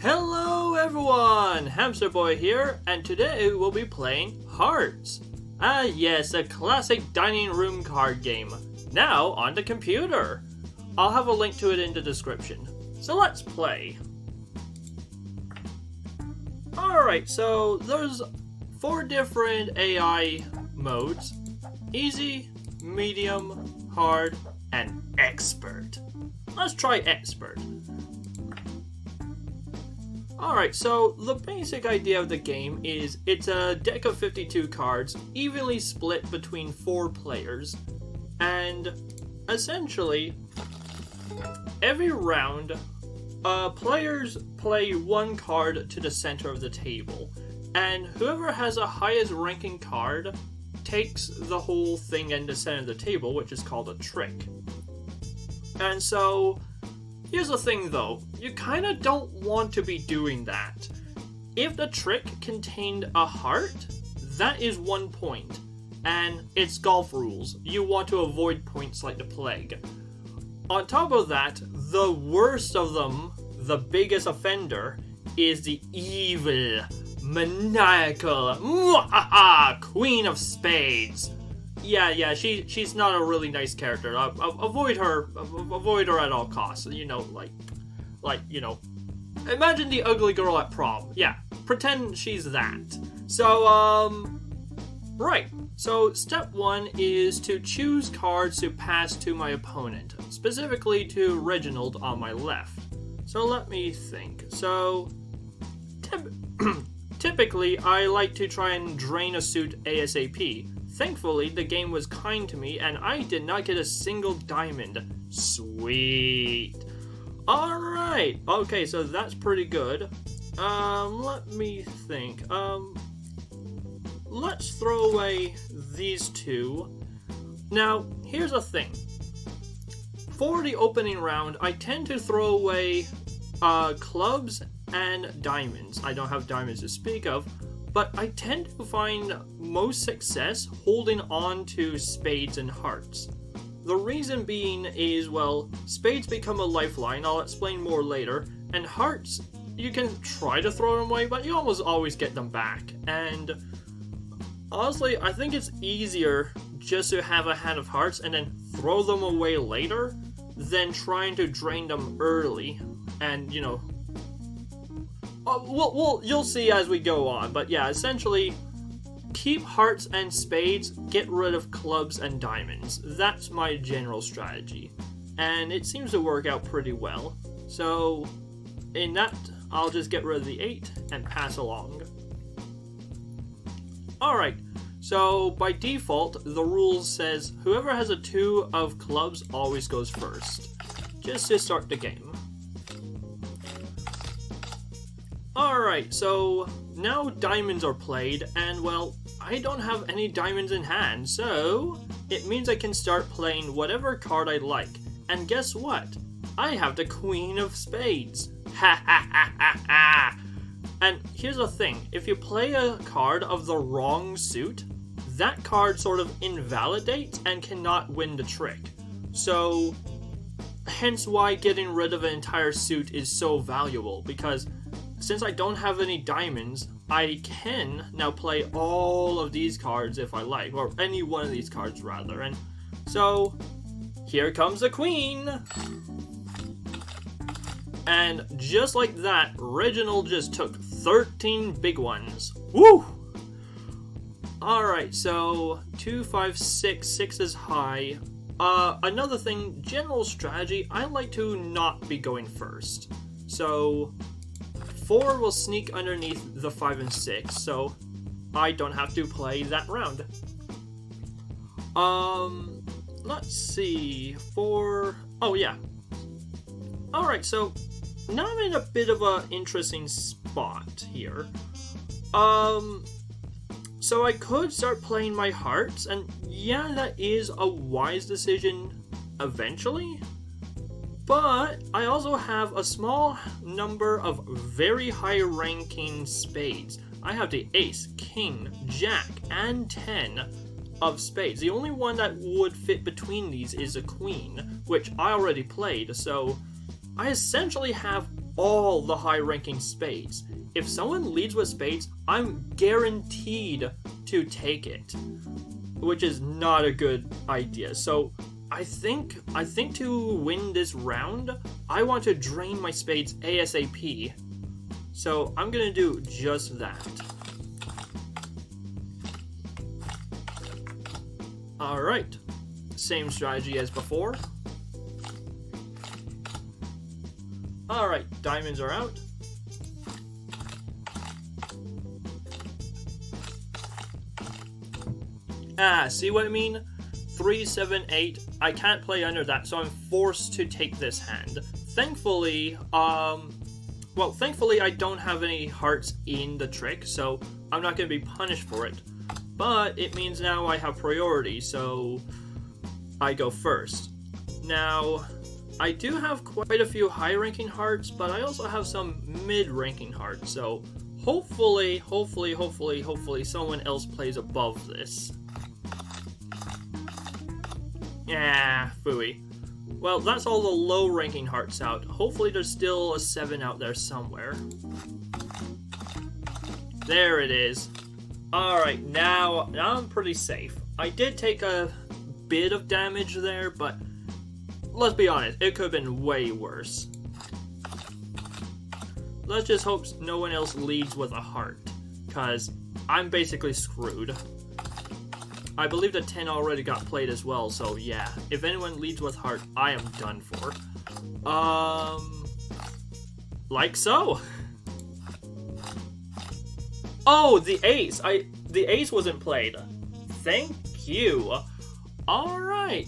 Hello everyone, HamsterBoy here, and today we'll be playing Hearts. Ah yes, a classic dining room card game, now on the computer. I'll have a link to it in the description. So let's play. Alright, so there's 4 different AI modes. Easy, medium, hard, and expert. Let's try expert. Alright, so the basic idea of the game is it's a deck of 52 cards, evenly split between 4 players, and essentially, every round, players play 1 card to the center of the table, and whoever has the highest ranking card takes the whole thing in the center of the table, which is called a trick. And so, here's the thing though, you kinda don't want to be doing that. If the trick contained a heart, that is 1 point, and it's golf rules. You want to avoid points like the plague. On top of that, the worst of them, the biggest offender, is the evil, maniacal, Queen of Spades. Yeah, she's not a really nice character. Avoid her at all costs. You know, imagine the ugly girl at prom. Yeah, pretend she's that. So, right. So, step 1 is to choose cards to pass to my opponent, specifically to Reginald on my left. So, let me think. So, typically, I like to try and drain a suit ASAP. Thankfully, the game was kind to me, and I did not get a single diamond. Sweet. Alright. Okay, so that's pretty good. Let me think. Let's throw away these 2. Now, here's the thing. For the opening round, I tend to throw away clubs and diamonds. I don't have diamonds to speak of, but I tend to find most success holding on to spades and hearts. The reason being is, well, spades become a lifeline, I'll explain more later, and hearts, you can try to throw them away, but you almost always get them back. And honestly, I think it's easier just to have a hand of hearts and then throw them away later than trying to drain them early and, you know, you'll see as we go on, but yeah, essentially, keep hearts and spades, get rid of clubs and diamonds. That's my general strategy, and it seems to work out pretty well. So, in that, I'll just get rid of the 8 and pass along. Alright, so by default, the rules says whoever has a 2 of clubs always goes first, just to start the game. Alright, so now diamonds are played, and well, I don't have any diamonds in hand, so it means I can start playing whatever card I like. And guess what? I have the Queen of Spades. Ha ha ha ha ha! And here's the thing, if you play a card of the wrong suit, that card sort of invalidates and cannot win the trick. So, hence why getting rid of an entire suit is so valuable, because since I don't have any diamonds, I can now play all of these cards if I like, or any one of these cards rather, and so here comes the Queen! And just like that, Reginald just took 13 big ones. Woo! Alright, so 2, 5, 6, 6 is high. Another thing, general strategy, I like to not be going first. So 4 will sneak underneath the 5 and 6, so I don't have to play that round. Let's see, 4, oh yeah. Alright, so now I'm in a bit of an interesting spot here. So I could start playing my hearts, and yeah, that is a wise decision eventually. But I also have a small number of very high-ranking spades. I have the ace, king, jack, and 10 of spades. The only one that would fit between these is a queen, which I already played, so I essentially have all the high-ranking spades. If someone leads with spades, I'm guaranteed to take it, which is not a good idea. So I think to win this round, I want to drain my spades ASAP. So I'm gonna do just that. Alright, same strategy as before. Alright, diamonds are out. See what I mean? 3, 7, 8. I can't play under that, so I'm forced to take this hand. Thankfully, thankfully I don't have any hearts in the trick, so I'm not going to be punished for it. But it means now I have priority, so I go first. Now, I do have quite a few high-ranking hearts, but I also have some mid-ranking hearts, so hopefully someone else plays above this. Yeah, phooey. Well, that's all the low-ranking hearts out. Hopefully there's still a 7 out there somewhere. There it is. Alright, now I'm pretty safe. I did take a bit of damage there, but let's be honest, it could have been way worse. Let's just hope no one else leads with a heart, because I'm basically screwed. I believe the 10 already got played as well, so yeah. If anyone leads with heart, I am done for. Like so. Oh, the ace. The ace wasn't played. Thank you. Alright.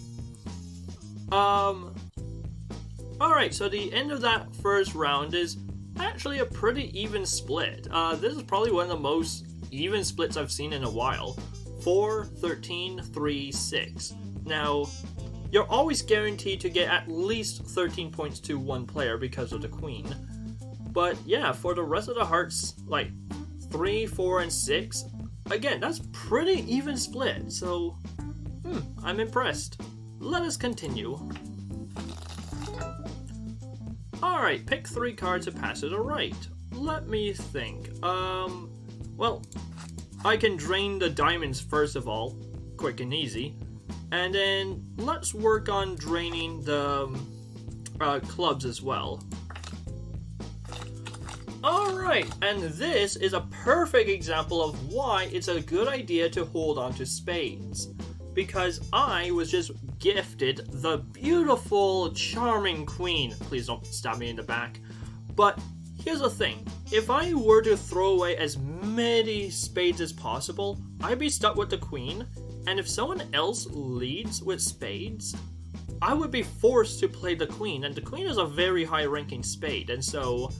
Alright, so the end of that first round is actually a pretty even split. This is probably one of the most even splits I've seen in a while. 4, 13, 3, 6. Now, you're always guaranteed to get at least 13 points to one player because of the queen. But yeah, for the rest of the hearts, like 3, 4, and 6, again, that's pretty even split, so I'm impressed. Let us continue. Alright, pick 3 cards to pass to the right. Let me think. Well, I can drain the diamonds first of all, quick and easy. And then let's work on draining the clubs as well. Alright, and this is a perfect example of why it's a good idea to hold on to spades. Because I was just gifted the beautiful, charming queen. Please don't stab me in the back. But here's the thing. If I were to throw away as many spades as possible, I'd be stuck with the queen. And if someone else leads with spades, I would be forced to play the queen. And the queen is a very high-ranking spade. And so,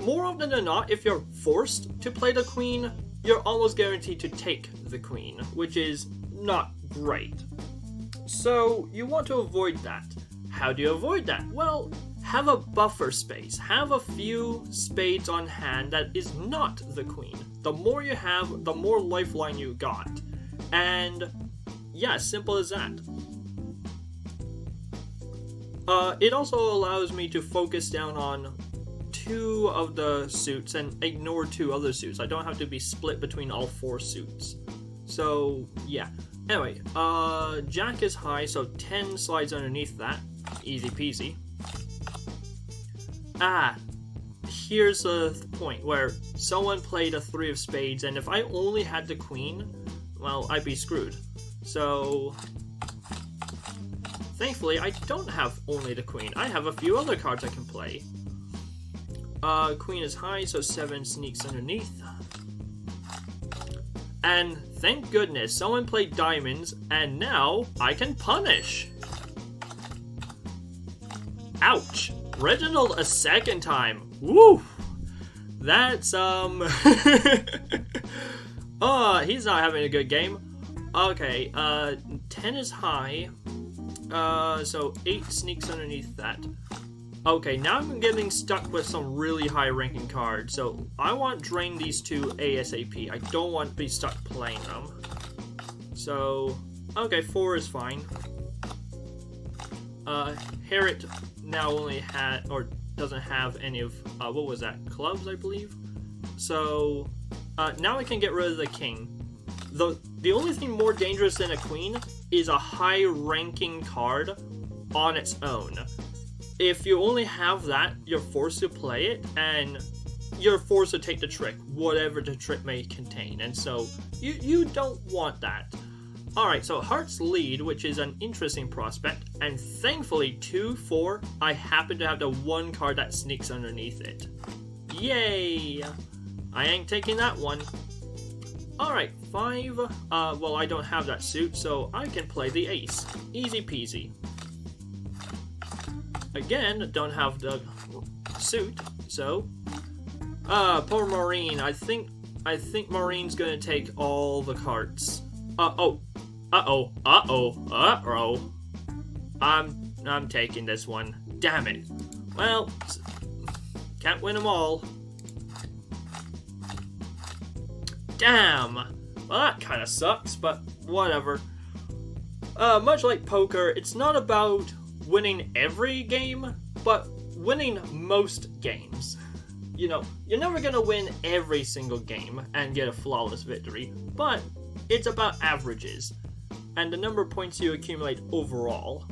more often than not, if you're forced to play the queen, you're almost guaranteed to take the queen, which is not great. So, you want to avoid that. How do you avoid that? Well, have a buffer space. Have a few spades on hand that is not the queen. The more you have, the more lifeline you got. And yeah, simple as that. It also allows me to focus down on 2 of the suits and ignore 2 other suits. I don't have to be split between all 4 suits. So yeah. Anyway, Jack is high, so 10 slides underneath that. Easy peasy. Here's the point where someone played a 3 of spades, and if I only had the queen, well, I'd be screwed. So, thankfully, I don't have only the queen. I have a few other cards I can play. Queen is high, so 7 sneaks underneath. And thank goodness, someone played diamonds, and now I can punish. Ouch. Reginald a second time. Woo! That's, oh, he's not having a good game. Okay, 10 is high. So 8 sneaks underneath that. Okay, now I'm getting stuck with some really high-ranking cards, so I want to drain these 2 ASAP. I don't want to be stuck playing them. So, okay, 4 is fine. Harriet now only had, or doesn't have any of, what was that, clubs, I believe? So, now I can get rid of the king. The only thing more dangerous than a queen is a high-ranking card on its own. If you only have that, you're forced to play it, and you're forced to take the trick, whatever the trick may contain, and so you don't want that. Alright, so hearts lead, which is an interesting prospect, and thankfully 2-4, I happen to have the one card that sneaks underneath it. Yay! I ain't taking that one. Alright, 5, well I don't have that suit, so I can play the ace. Easy peasy. Again, don't have the suit, so... poor Maureen, I think Maureen's gonna take all the cards. I'm taking this one. Damn it. Well, can't win them all. Damn! Well, that kind of sucks, but whatever. Much like poker, it's not about winning every game, but winning most games. You know, you're never gonna win every single game and get a flawless victory, but it's about averages and the number of points you accumulate overall.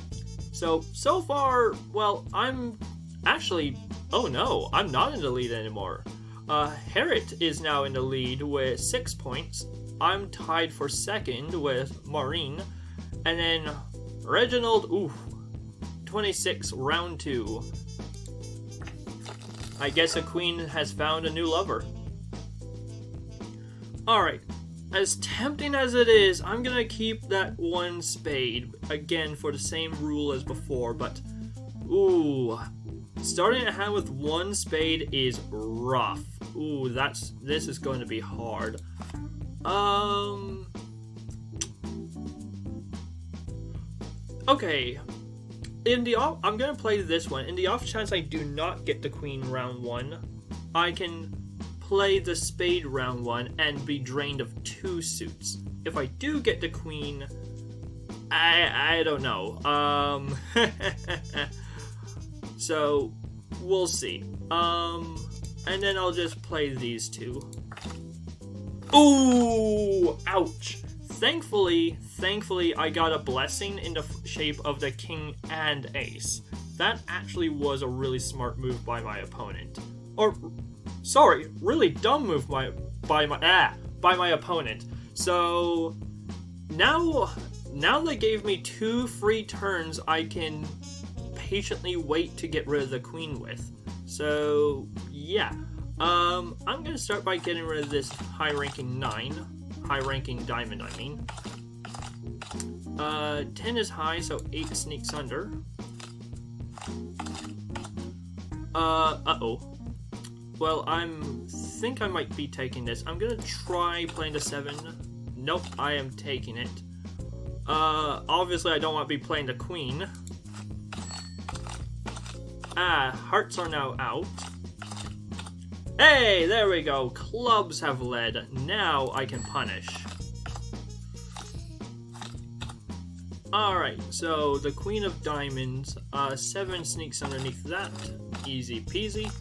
So far, well, I'm actually, oh no, I'm not in the lead anymore. Harriet is now in the lead with 6 points. I'm tied for second with Maureen. And then Reginald, 26, round 2. I guess a queen has found a new lover. Alright, as tempting as it is, I'm gonna keep that one spade, again for the same rule as before, but starting a hand with one spade is rough. This is going to be hard. Okay. I'm gonna play this one. In the off chance I do not get the queen round 1, I can play the spade round 1 and be drained of 2 suits. If I do get the queen, I don't know. So we'll see. And then I'll just play these 2. Ooh, ouch. Thankfully, I got a blessing in the shape of the king and ace. That actually was a really smart move by my opponent. Or, sorry, really dumb move by my opponent. So now they gave me 2 free turns I can patiently wait to get rid of the queen with. So yeah, I'm gonna start by getting rid of this high-ranking diamond, I mean. 10 is high, so 8 sneaks under. Well, think I might be taking this. I'm gonna try playing the 7. Nope, I am taking it. Obviously I don't want to be playing the queen. Hearts are now out. Hey, there we go. Clubs have led. Now I can punish. Alright, so the queen of diamonds, 7 sneaks underneath that. Easy peasy.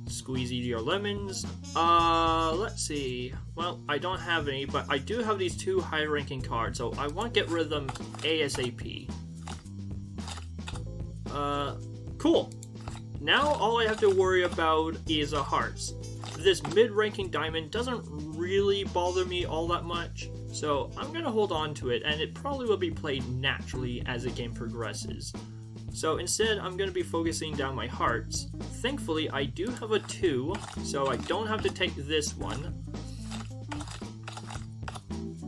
Squeezy your lemons. Let's see. Well, I don't have any, but I do have these 2 high-ranking cards, so I want to get rid of them ASAP. Cool. Now all I have to worry about is a hearts. This mid-ranking diamond doesn't really bother me all that much, so I'm gonna hold on to it, and it probably will be played naturally as the game progresses. So instead, I'm gonna be focusing down my hearts. Thankfully, I do have a 2, so I don't have to take this one.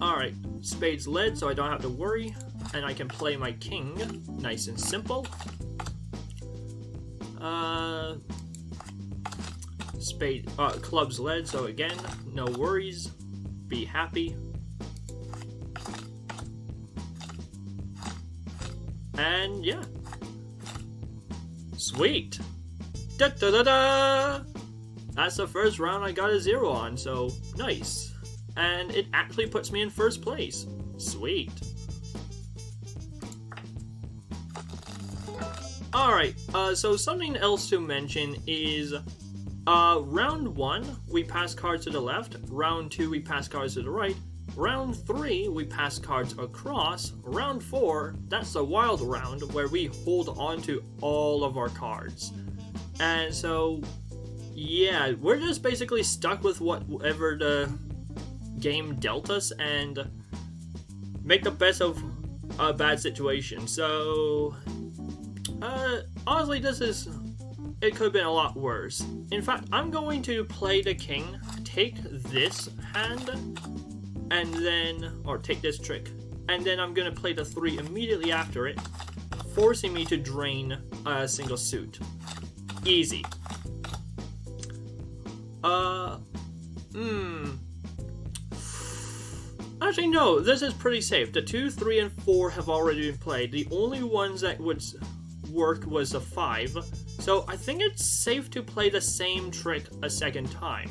Alright, spades led, so I don't have to worry, and I can play my king, nice and simple. Clubs led, so again, no worries, be happy. And yeah. Sweet! Da da da da! That's the first round I got a 0 on, so nice. And it actually puts me in first place. Sweet. Alright, so something else to mention is round 1 we pass cards to the left, round 2 we pass cards to the right, round 3 we pass cards across, round 4 that's the wild round where we hold on to all of our cards. And so yeah, we're just basically stuck with whatever the game dealt us and make the best of a bad situation. So honestly, it could have been a lot worse. In fact, I'm going to play the king, take this hand, and then, or take this trick, and then I'm going to play the 3 immediately after it, forcing me to drain a single suit. Easy. Actually, no, this is pretty safe. The 2, 3, and 4 have already been played. The only ones that would work was a 5. So I think it's safe to play the same trick a second time.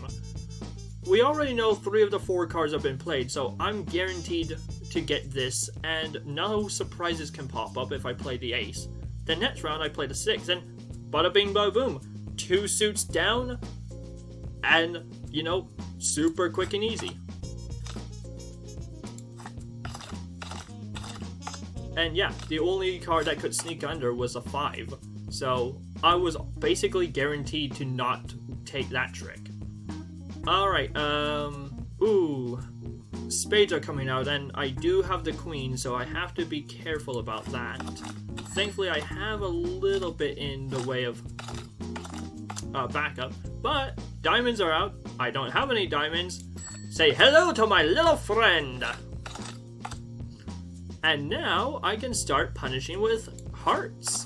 We already know 3 of the 4 cards have been played, so I'm guaranteed to get this, and no surprises can pop up if I play the ace. The next round I play the 6, and bada bing bada boom. 2 suits down, and, you know, super quick and easy. And yeah, the only card that could sneak under was a 5, so I was basically guaranteed to not take that trick. Alright, ooh, spades are coming out, and I do have the queen, so I have to be careful about that. Thankfully, I have a little bit in the way of backup, but diamonds are out. I don't have any diamonds. Say hello to my little friend! And now I can start punishing with hearts.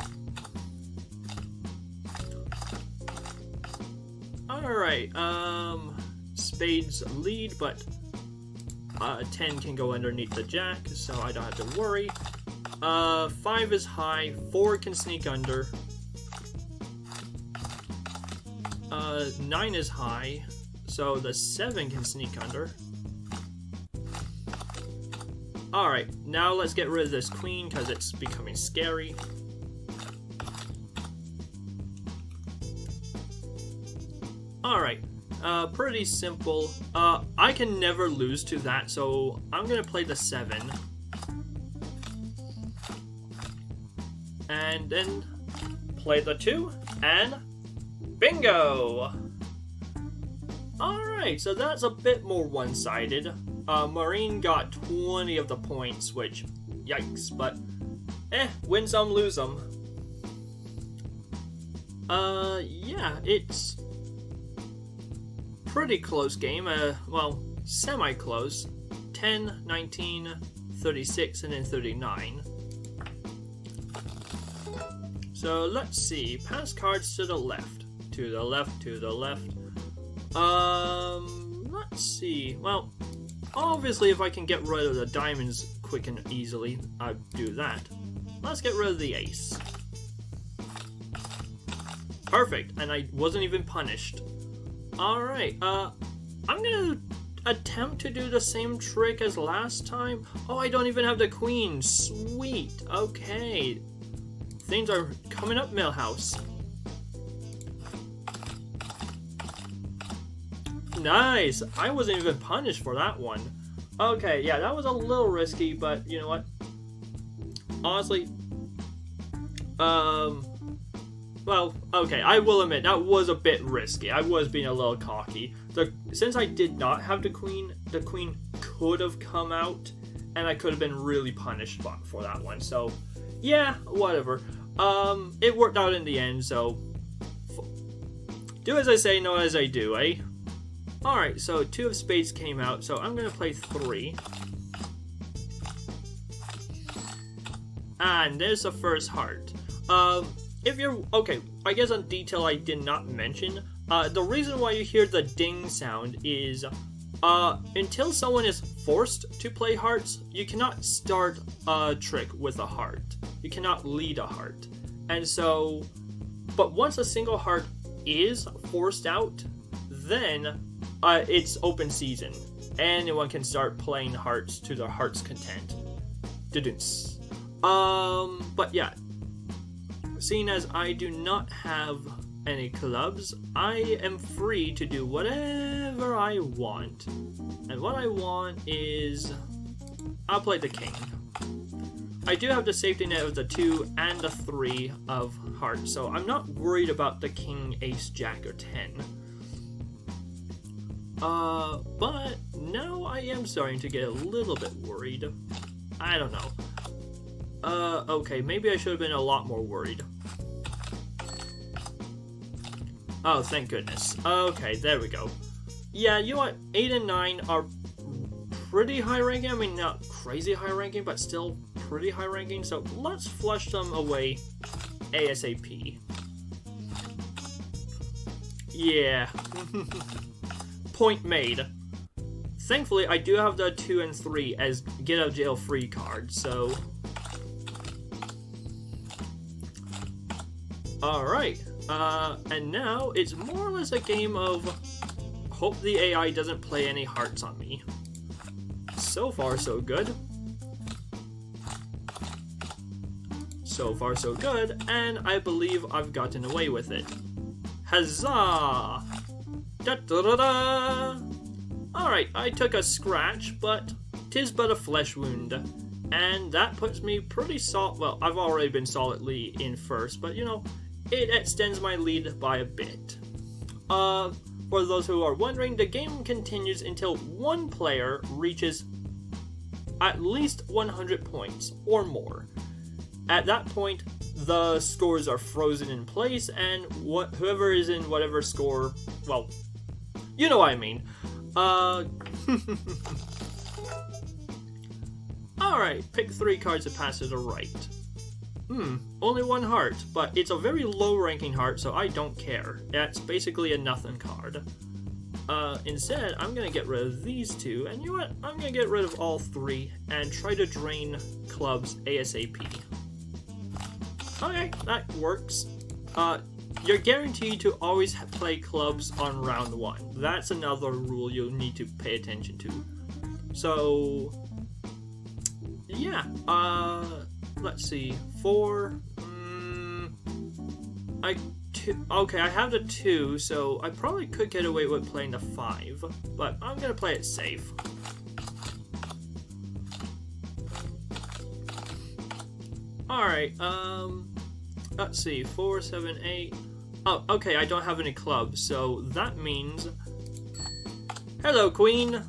Alright, spades lead, but 10 can go underneath the jack, so I don't have to worry. 5 is high, 4 can sneak under. 9 is high, so the 7 can sneak under. Alright, now let's get rid of this queen because it's becoming scary. Alright, pretty simple. I can never lose to that, so I'm gonna play the 7. And then play the 2, and bingo! Alright, so that's a bit more one-sided. Marine got 20 of the points, which, yikes, but, win some, lose some. Yeah, it's pretty close game, well, semi-close. 10, 19, 36, and then 39. So, let's see, pass cards to the left. To the left, to the left. Let's see, well, obviously, if I can get rid of the diamonds quick and easily, I'd do that. Let's get rid of the ace. Perfect, and I wasn't even punished. Alright, I'm gonna attempt to do the same trick as last time. Oh, I don't even have the queen. Sweet, okay. Things are coming up, Millhouse. Nice! I wasn't even punished for that one. Okay, yeah, that was a little risky, but you know what? Honestly, well, okay, I will admit, that was a bit risky. I was being a little cocky. Since I did not have the queen could have come out, and I could have been really punished for that one. So, yeah, whatever. It worked out in the end, so do as I say, not as I do, eh? Alright, so 2 of spades came out, so I'm going to play 3. And there's the first heart. If you're... Okay, I guess a detail I did not mention. The reason why you hear the ding sound is... until someone is forced to play hearts, you cannot start a trick with a heart. You cannot lead a heart. And so... But once a single heart is forced out, then... it's open season. Anyone can start playing hearts to their heart's content. But yeah. seeing as I do not have any clubs, I am free to do whatever I want. And what I want is... I'll play the king. I do have the safety net of the 2 and the 3 of hearts, so I'm not worried about the king, ace, jack, or 10. But now I am starting to get a little bit worried. I don't know. Okay, maybe I should have been a lot more worried. Oh, thank goodness. Okay, there we go. Yeah, you know what? 8 and 9 are pretty high ranking. I mean, not crazy high ranking, but still pretty high ranking. So let's flush them away ASAP. Yeah. Point made. Thankfully, I do have the 2 and 3 as get out of jail free cards, so... Alright, and now it's more or less a game of hope the AI doesn't play any hearts on me. So far, so good. So far, so good, and I believe I've gotten away with it. Huzzah! Da-da-da-da! Alright, I took a scratch, but 'tis but a flesh wound. And that puts me pretty solid. Well, I've already been solidly in first, but you know, it extends my lead by a bit. For those who are wondering, the game continues until one player reaches at least 100 points or more. At that point, the scores are frozen in place, and whoever is in whatever score, well, you know what I mean. Alright, pick 3 cards to pass to the right. Only 1 heart, but it's a very low ranking heart, so I don't care. That's basically a nothing card. Instead, I'm gonna get rid of these 2, and you know what? I'm gonna get rid of all 3 and try to drain clubs ASAP. Okay, that works. You're guaranteed to always play clubs on round 1. That's another rule you'll need to pay attention to. So, yeah, let's see, 4, okay, I have the 2, so I probably could get away with playing the 5, but I'm gonna play it safe. Alright, let's see, 4, 7, 8. Oh, okay, I don't have any clubs, so that means... Hello, Queen!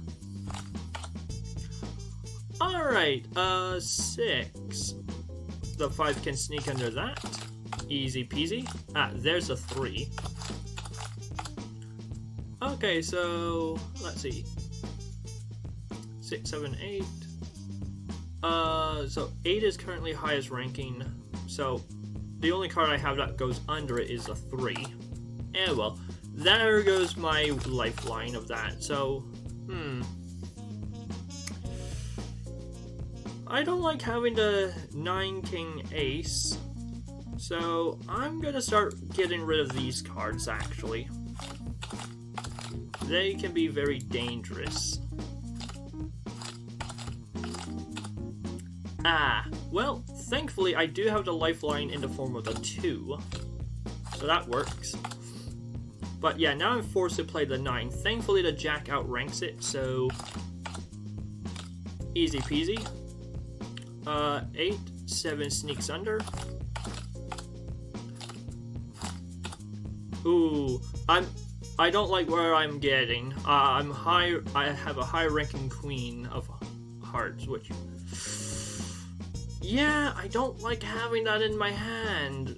Alright, 6. The 5 can sneak under that. Easy peasy. Ah, there's a 3. Okay, so... let's see. 6, 7, 8. So 8 is currently highest ranking, so the only card I have that goes under it is a 3. And well, there goes my lifeline of that, so, I don't like having the 9 king ace, so I'm gonna start getting rid of these cards actually. They can be very dangerous. Ah, well, thankfully I do have the lifeline in the form of the 2, so that works. But yeah, now I'm forced to play the 9. Thankfully the jack outranks it, so easy peasy. 8, 7 sneaks under. Ooh, I don't like where I'm getting. I have a high ranking queen of hearts, which... yeah, I don't like having that in my hand.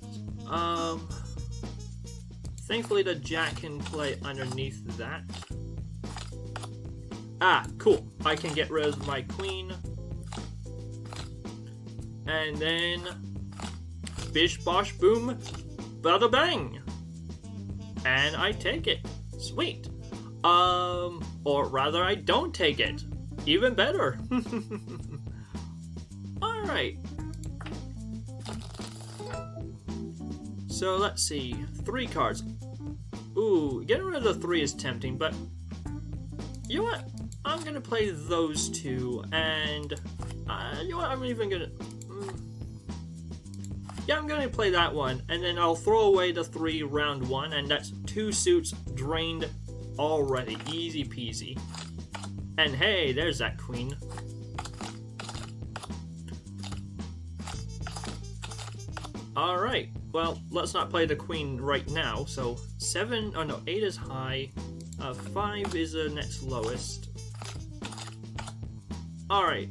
Thankfully the jack can play underneath that. Ah, cool. I can get rid of my queen. And then... bish bosh boom, bada bang! And I take it. Sweet. Or rather I don't take it. Even better. Alright. So let's see. 3 cards. Ooh, getting rid of the 3 is tempting, but you know what? I'm gonna play those 2, and you know what? I'm even gonna. Yeah, I'm gonna play that one, and then I'll throw away the 3 round 1, and that's 2 suits drained already. Easy peasy. And hey, there's that queen. Alright, well, let's not play the queen right now. So 7, oh no, 8 is high. 5 is the next lowest. Alright,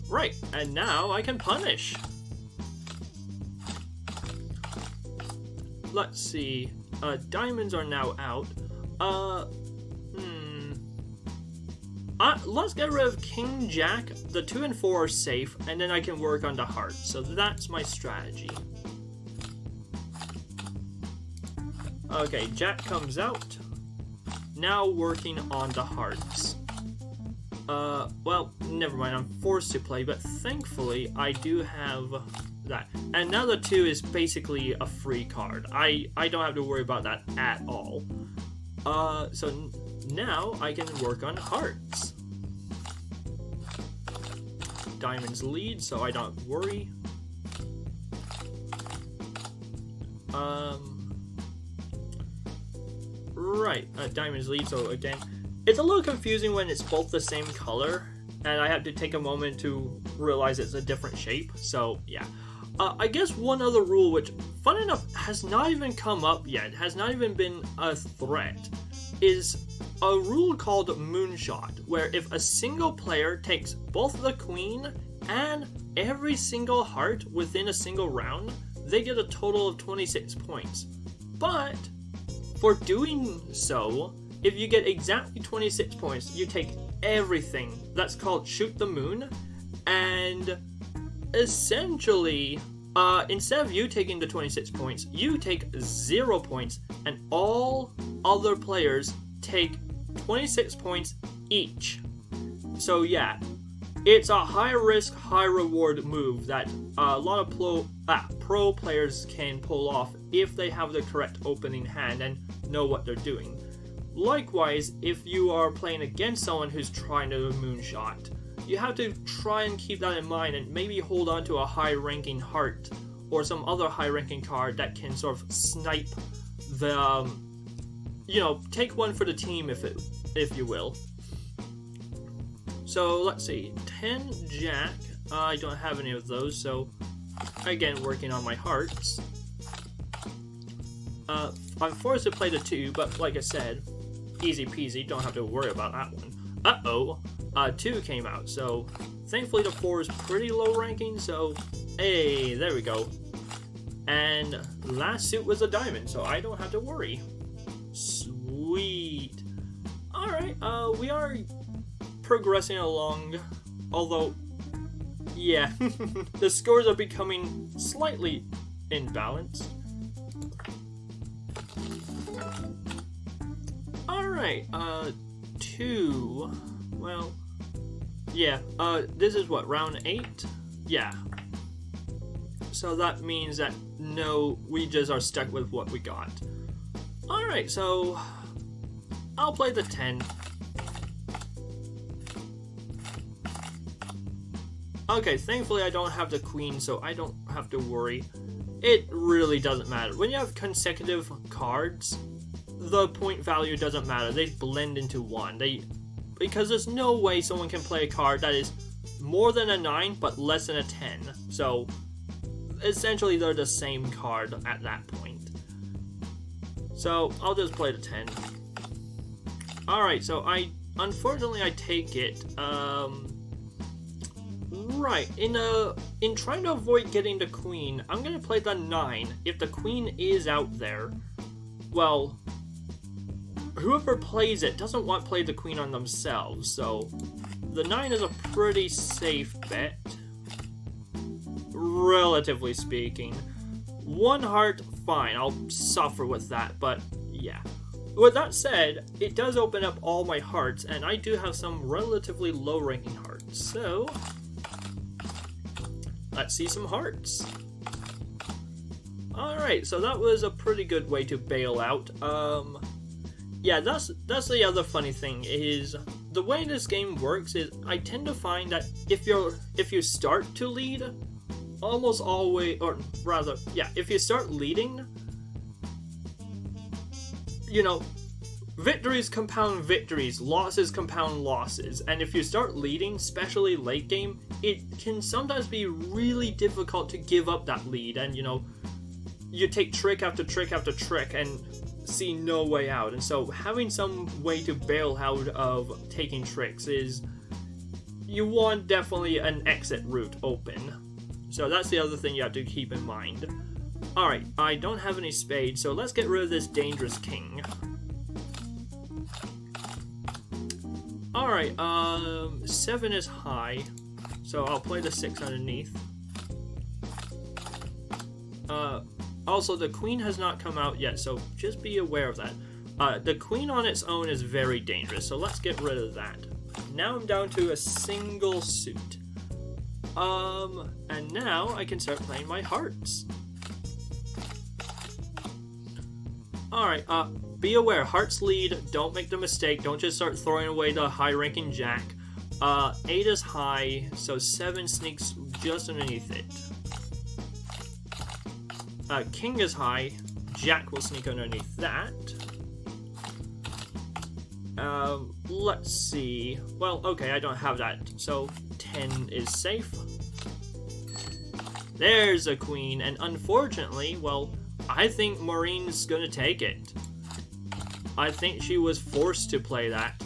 right, and now I can punish. Let's see, diamonds are now out. Let's get rid of King Jack. The 2 and 4 are safe, and then I can work on the hearts. So that's my strategy. Okay, Jack comes out. Now working on the hearts. Well, never mind, I'm forced to play, but thankfully I do have that. And now the 2 is basically a free card. I don't have to worry about that at all. So now I can work on hearts. Diamonds lead, so I don't worry. Right, diamonds lead, so again, it's a little confusing when it's both the same color, and I have to take a moment to realize it's a different shape, so yeah. I guess one other rule, which, fun enough, has not even come up yet, has not even been a threat, is a rule called Moonshot, where if a single player takes both the queen and every single heart within a single round, they get a total of 26 points. But for doing so, if you get exactly 26 points, you take everything. That's called Shoot the Moon, and essentially, instead of you taking the 26 points, you take 0 points, and all other players take 26 points each. So yeah, it's a high risk, high reward move that a lot of pro players can pull off if they have the correct opening hand and know what they're doing. Likewise, if you are playing against someone who's trying to moonshot, you have to try and keep that in mind and maybe hold on to a high ranking heart or some other high ranking card that can sort of snipe the, take one for the team if you will. So let's see, 10 Jack, I don't have any of those, so again, working on my hearts. I'm forced to play the 2, but like I said, easy peasy, don't have to worry about that one. Uh-oh, 2 came out, so thankfully the 4 is pretty low ranking, so hey, there we go. And last suit was a diamond, so I don't have to worry. Sweet. Alright, we are progressing along, although, yeah, the scores are becoming slightly imbalanced. Alright, 2, well, yeah, this is what, round 8? Yeah. So that means that, no, we just are stuck with what we got. Alright, so, I'll play the 10. Okay, thankfully I don't have the queen, so I don't have to worry. It really doesn't matter. When you have consecutive cards, the point value doesn't matter. They blend into one. Because there's no way someone can play a card that is more than a 9 but less than a 10. So essentially they're the same card at that point. So I'll just play the 10. Alright, so unfortunately I take it. Right, in trying to avoid getting the queen, I'm gonna play the 9. If the queen is out there, well, whoever plays it doesn't want to play the queen on themselves, so the 9 is a pretty safe bet, relatively speaking. 1 heart, fine, I'll suffer with that, but yeah. With that said, it does open up all my hearts, and I do have some relatively low ranking hearts, so let's see some hearts. Alright, so that was a pretty good way to bail out. Yeah, that's the other funny thing, is the way this game works is I tend to find that if you start to lead, almost always, or rather, yeah, if you start leading, you know, victories compound victories, losses compound losses, and if you start leading, especially late game, it can sometimes be really difficult to give up that lead, and you know, you take trick after trick after trick and see no way out, and so having some way to bail out of taking tricks is, you want definitely an exit route open. So that's the other thing you have to keep in mind. Alright, I don't have any spades, so let's get rid of this dangerous king. Alright, 7 is high, so I'll play the 6 underneath. Also, the queen has not come out yet, so just be aware of that. The queen on its own is very dangerous, so let's get rid of that. Now I'm down to a single suit. And now I can start playing my hearts. Alright, be aware, hearts lead, don't make the mistake, don't just start throwing away the high-ranking jack. 8 is high, so 7 sneaks just underneath it. King is high, jack will sneak underneath that. Let's see. Well, okay, I don't have that, so 10 is safe. There's a queen, and unfortunately, well, I think Maureen's gonna take it. I think she was forced to play that.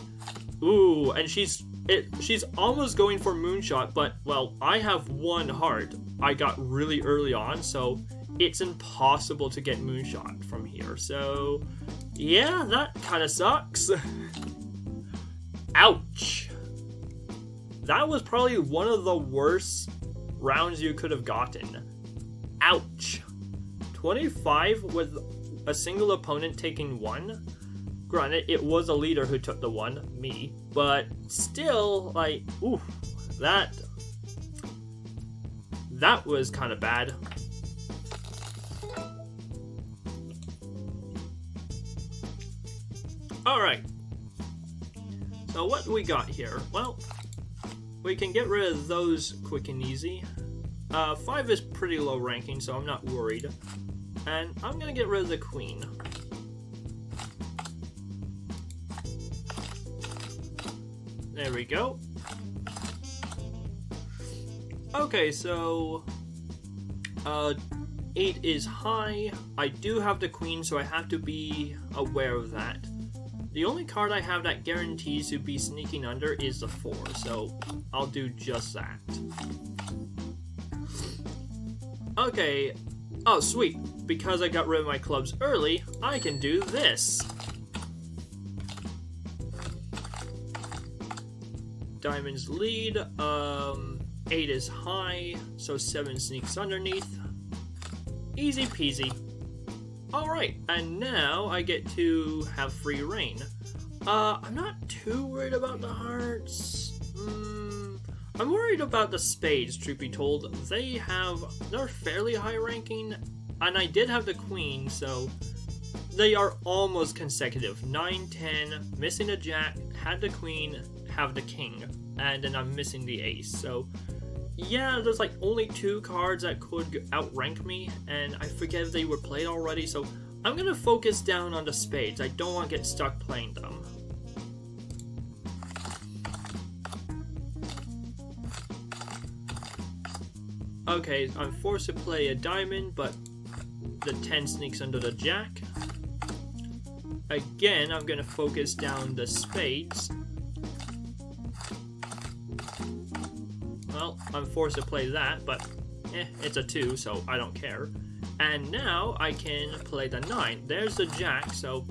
Ooh, and she's almost going for moonshot, but, well, I have 1 heart. I got really early on, so it's impossible to get moonshot from here. So, yeah, that kind of sucks. Ouch. That was probably one of the worst rounds you could have gotten. Ouch. 25 with a single opponent taking 1. Granted, it was a leader who took the 1, me, but still, like, oof, that was kind of bad. Alright, so what do we got here? Well, we can get rid of those quick and easy. 5 is pretty low ranking, so I'm not worried. And I'm gonna get rid of the queen. There we go. Okay, so 8 is high. I do have the queen, so I have to be aware of that. The only card I have that guarantees to be sneaking under is the 4, so I'll do just that. Okay, oh sweet, because I got rid of my clubs early, I can do this. Diamonds lead, 8 is high, so 7 sneaks underneath. Easy peasy. Alright, and now I get to have free reign. I'm not too worried about the hearts. I'm worried about the spades, truth be told. They're fairly high ranking, and I did have the queen, so they are almost consecutive. 9, 10, missing a jack, had the queen, have the king, and then I'm missing the ace, so yeah, there's like only 2 cards that could outrank me, and I forget if they were played already, so I'm gonna focus down on the spades. I don't want to get stuck playing them. Okay, I'm forced to play a diamond, but the 10 sneaks under the jack. Again, I'm gonna focus down the spades. Well, I'm forced to play that, but it's a 2, so I don't care. And now I can play the 9. There's the jack, so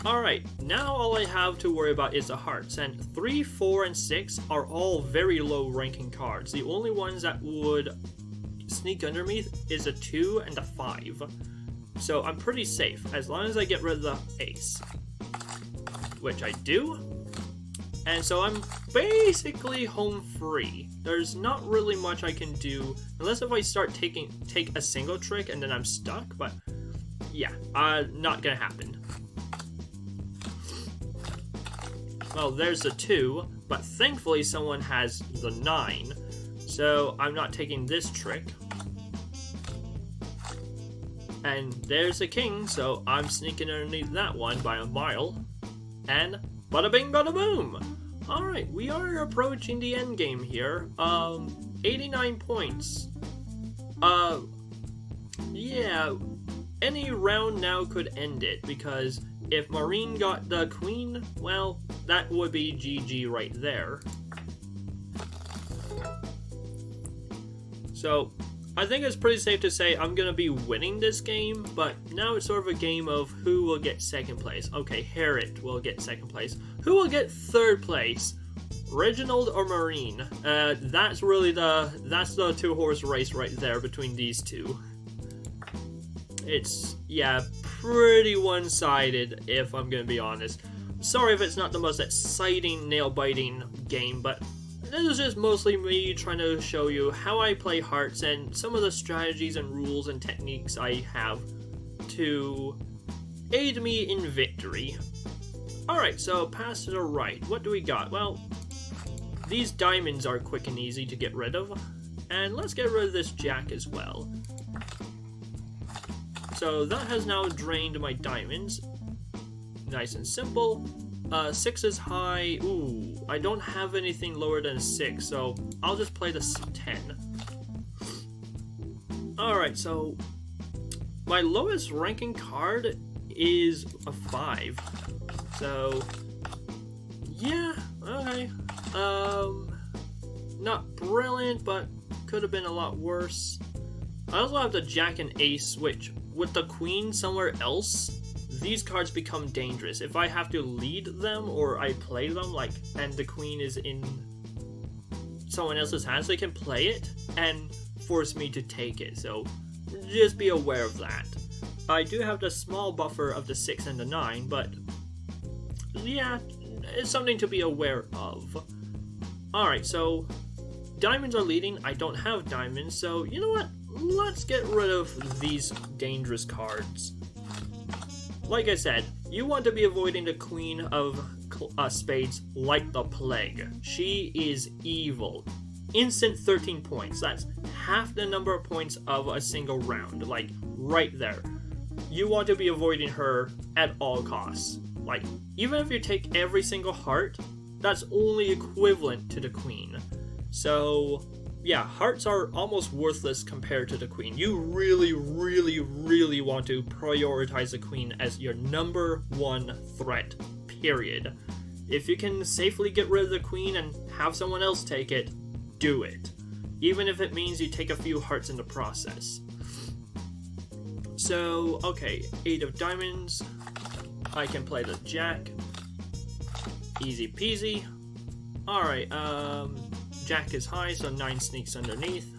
alright, now all I have to worry about is the hearts, and 3, 4, and 6 are all very low ranking cards. The only ones that would sneak underneath is a 2 and a 5. So I'm pretty safe, as long as I get rid of the ace. Which I do. And so I'm basically home free. There's not really much I can do, unless if I start take a single trick and then I'm stuck, but yeah, not gonna happen. Well, there's the 2, but thankfully someone has the 9, so I'm not taking this trick. And there's a king, so I'm sneaking underneath that one by a mile. And bada bing, bada boom! Alright, we are approaching the end game here. 89 points. Yeah, any round now could end it, because if Marine got the queen, well, that would be GG right there. So, I think it's pretty safe to say I'm gonna be winning this game, but now it's sort of a game of who will get second place. Okay, Harriet will get second place. Who will get third place? Reginald or Marine? That's really that's the two-horse race right there between these two. It's, yeah, pretty one-sided, if I'm gonna be honest. Sorry if it's not the most exciting, nail-biting game, but this is just mostly me trying to show you how I play hearts and some of the strategies and rules and techniques I have to aid me in victory. Alright, so pass to the right. What do we got? Well, these diamonds are quick and easy to get rid of. And let's get rid of this jack as well. So that has now drained my diamonds. Nice and simple. 6 is high. Ooh, I don't have anything lower than a 6, so I'll just play the 10. Alright, so my lowest ranking card is a 5. So, yeah, okay. Not brilliant, but could have been a lot worse. I also have the jack and ace, which, with the queen somewhere else, these cards become dangerous. If I have to lead them or I play them, like, and the queen is in someone else's hands, they can play it and force me to take it. So just be aware of that. I do have the small buffer of the 6 and the 9, but yeah, it's something to be aware of. Alright, so diamonds are leading. I don't have diamonds, so you know what? Let's get rid of these dangerous cards. Like I said, you want to be avoiding the queen of spades like the plague. She is evil. Instant 13 points. That's half the number of points of a single round. Like, right there. You want to be avoiding her at all costs. Like, even if you take every single heart, that's only equivalent to the queen. So, yeah, hearts are almost worthless compared to the queen. You really, really, really want to prioritize the queen as your number one threat, period. If you can safely get rid of the queen and have someone else take it, do it. Even if it means you take a few hearts in the process. So, okay, 8 of diamonds. I can play the jack. Easy peasy. Alright, jack is high, so 9 sneaks underneath.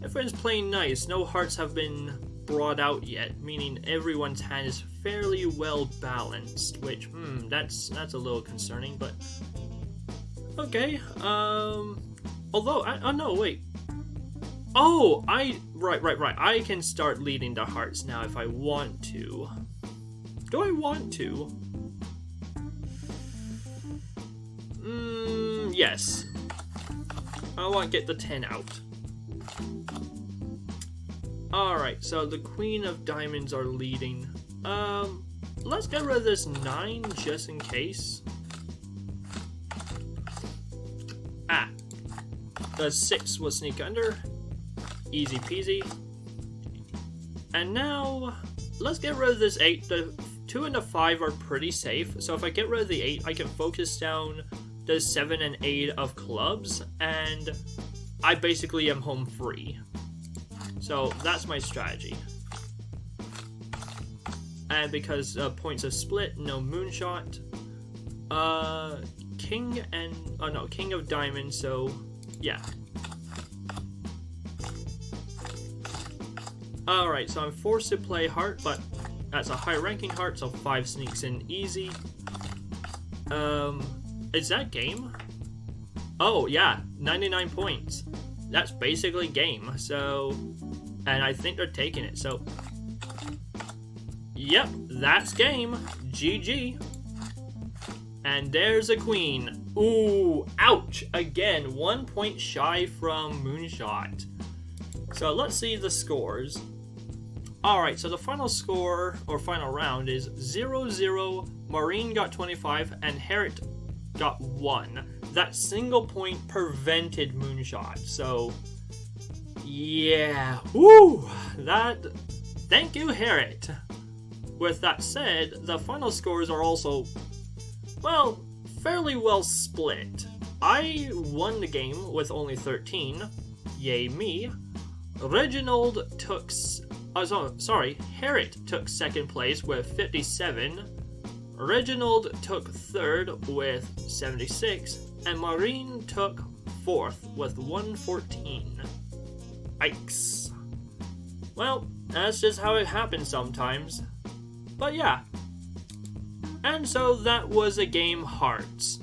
Everyone's playing nice. No hearts have been brought out yet, meaning everyone's hand is fairly well balanced, which, that's a little concerning, but okay. Although, oh no, wait. Oh, right. I can start leading the hearts now if I want to. Do I want to? Yes. I want to get the 10 out. Alright, so the queen of diamonds are leading. Let's get rid of this 9 just in case. Ah. The 6 will sneak under. Easy peasy. And now, let's get rid of this 8. The 2 and the 5 are pretty safe. So if I get rid of the 8, I can focus down the 7 and 8 of clubs. And I basically am home free. So that's my strategy. And because points have split, no moonshot. King of diamonds, so yeah. Alright, so I'm forced to play heart, but that's a high ranking heart, so 5 sneaks in easy. Is that game? Oh yeah, 99 points. That's basically game, so, and I think they're taking it, so yep, that's game. GG. And there's a queen. Ooh, ouch! Again, 1 point shy from Moonshot. So let's see the scores. Alright, so the final score, or final round, is 0-0. Maureen got 25, and Harriet got 1. That single point prevented Moonshot, so... yeah, woo! Thank you, Harriet. With that said, the final scores are also, well, fairly well split. I won the game with only 13, yay me. Reginald took, Harriet took second place with 57. Reginald took third with 76, and Maureen took fourth with 114. Yikes. Well, that's just how it happens sometimes. But yeah. And so that was a game Hearts.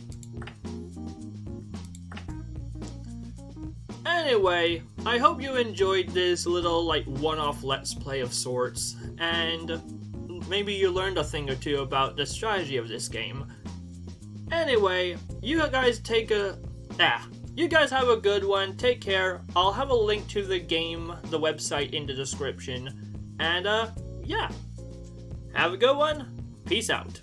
Anyway, I hope you enjoyed this little one-off let's play of sorts, and maybe you learned a thing or two about the strategy of this game. Anyway, you guys you guys have a good one, take care. I'll have a link to the game, the website in the description, and yeah. Have a good one. Peace out.